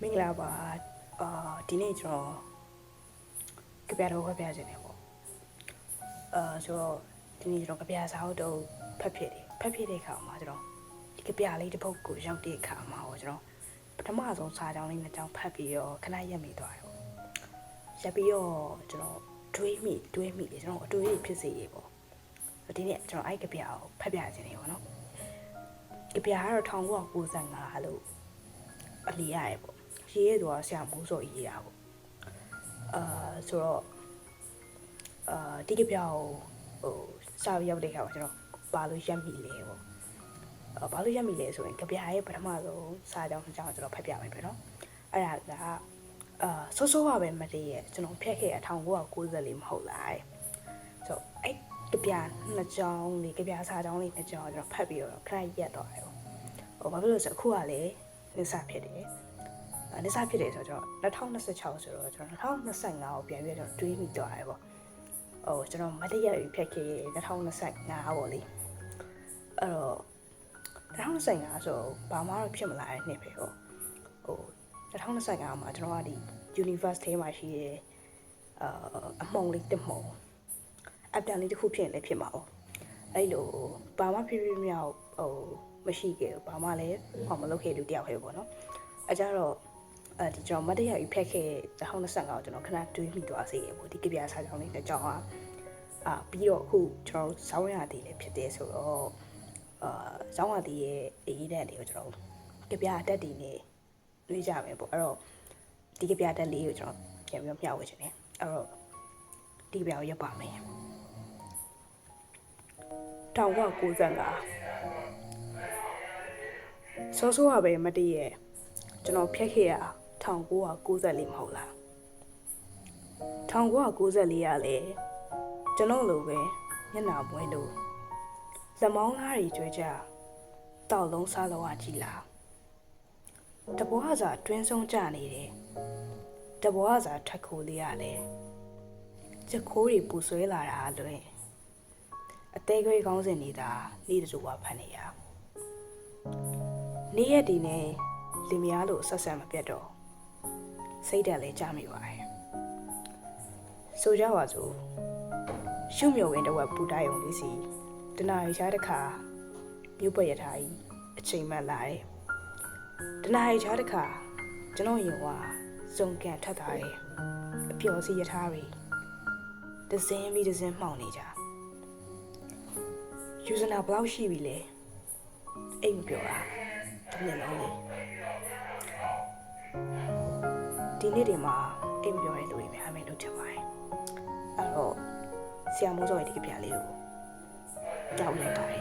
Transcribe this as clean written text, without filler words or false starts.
မင်္ဂလာပါဒီနေ့ကျွန်တော်ကြပြတော့ဖတ်ပြခြင်းနေပေါ့ဆိုတော့ဒီနေ့ကျွန်တော်ကြပြစာအုပ်တော့ဖတ်ဖြစ်တဲ့အခါမှာကျွန်တော်ဒီကြပြလေးတစ်ပုဒ်ကိုရောက်တဲ့အခါမှာဟောကျွန်တော်ပထမဆုံးစာကြောင်းလေးနှစ်ကြောင်းဖတ်ပြီးတော့ခဏရက်မိသွားတယ်ပေါ့ရက်ပြီးတော့ကျွန်တော်တွေးမိကျွန်တော်အတွေးဖြစ်စေရေပေါ့ဒီနေ့ကျွန်တော်အဲ့ကြပြကိုဖတ်ပြခြင်းနေပေါ့နော်ကြပြကတော့1995လို့အလီရရပေါ့ရေးရတော့ဆရာမိုးစောရေးတာပေါ့ဆိုတော့ဒီကပြောင်းဟိုစာရောက်တဲ့ခါမှာကျွန်တော်ပါလို့ရက်မိလေပေါ့ဘာလို့ရက်မိလဲဆိုရင်ကြပြရဲ့ပထမဆုံးစာကြောင်းကျွန်တော်ဖတ်ပြမယ်ပဲเนาะအဲ့ဒါကဆိုးပါပဲမတည့်ရဲ့ကျွန်တော်ဖျက်ခဲ့1994မဟုတ်လားဆိုတော့အဲ့ကြပြနှစ်ကြောင်းလေးကြပြစာကြောင်းလေးနှစ်ကြောင်းကျွန်တော်ဖတ်ပြီးတော့ခဏရက်တော့တယ်ပေါ့ဘာဖြစ်လို့ဆိုအခုကလည်းနစ်စာဖြစ်တယ်နစ်စာဖြစ်တယ်ဆိုတော့2026ဆိုတော့ကျွန်တော်2025ကိုပြန်ပြီးတော့တွေးမိသွားတယ်ပေါ့ကျွန်တော်မတည့်ရဖြတ်ခဲ့2025ပေါ့လေအဲ့တော့2025ဆိုဘာမှတော့ဖြစ်မလာတဲ့နှစ်ပဲပေါ့2025မှာကျွန်တော်ကဒီ universe ထဲမှာရှိရဲ့အမှုံလေးတစ်မှုံအပြန်လေးတစ်ခုဖြစ်ရင်လည်းဖြစ်မှာပေါ့အဲ့လိုဘာမှဖြစ်မြောက်မရှိခဲ့ဘူးဘာမှလည်းမလုပ်ခဲ့လို့တယောက်ပဲပေါ့နော်အဲကြတော့ဒီကျွန်တော်မတရားဖက်ခဲ့2025ကိုကျွန်တော်ခဏတွေးမိသွားစေရပေါ့ဒီကြပြစာကြောင်းလေးတစ်ကြောင်းပြီးတော့အခုကျွန်တော်ဇောင်းရသည်လည်းဖြစ်တယ်ဆိုတော့ဇောင်းရသည်ရဲ့အရေးတက်လေးကိုကျွန်တော်ကြပြတက်တီနဲ့တွေးကြမယ်ပေါ့အဲ့တော့ဒီကြပြတက်လေးကိုကျွန်တော်ပြန်ပြီးမျှဝေချင်တယ်အဲ့တော့ဒီကြပြကိုရပ်ပါမယ်1995ဆိုးပါပဲမတည့်ရဲ့ကျွန်တော်ဖျက်ခဲ့ရ1994မဟုတ်လား1994ရလေကျွန်တော်လိုပဲမျက်နှာမွေးလို့လက်မောင်းသားတွေကြွေးကြတောက်လုံးစားလောက်ကြည့်လားတဘောဟာစာတွင်းဆုံးကြနေတယ်တဘောဟာစာထက်ခိုးလေးရလေချက်ခိုးတွေပူဆွဲလာတာလွင်အသေးခွေးကောင်းစင်နေတာနေ့တူပါဖန်နေရနေ့ရက်ဒီနဲ့လင်မယားလို့ဆက်ဆံမပြတ်တော့စိတ်ဓာတ်လည်းကြမိပါတယ်ဆိုကြပါစို့ရှုမြုံဝင်တဝက်ပူတိုင်ုံလေးစီတနာရီချားတစ်ခါမြို့ပတ်ရထားကြီးအချိန်မှလာတယ်တနာရီချားတစ်ခါကျွန်တော်ရင်ဝါစုံကန်ထပ်ထားတယ်အပျော်စီရထားတွေဒဇင်းပြီးဒဇင်းမှောင်နေကြယူဇနာဘလောက်ရှိပြီလဲအိမ်မပြောတာဒီနေ့လုံးလေးဒီနေ့ဒီမှာအိမ်ပြောတဲ့လူတွေများမယ်လို့ထင်ပါတယ်အဲ့တော့ဆရာမိုးစောရဲ့ဒီကြပြလေးကိုကြောက်လိုက်ပါတယ်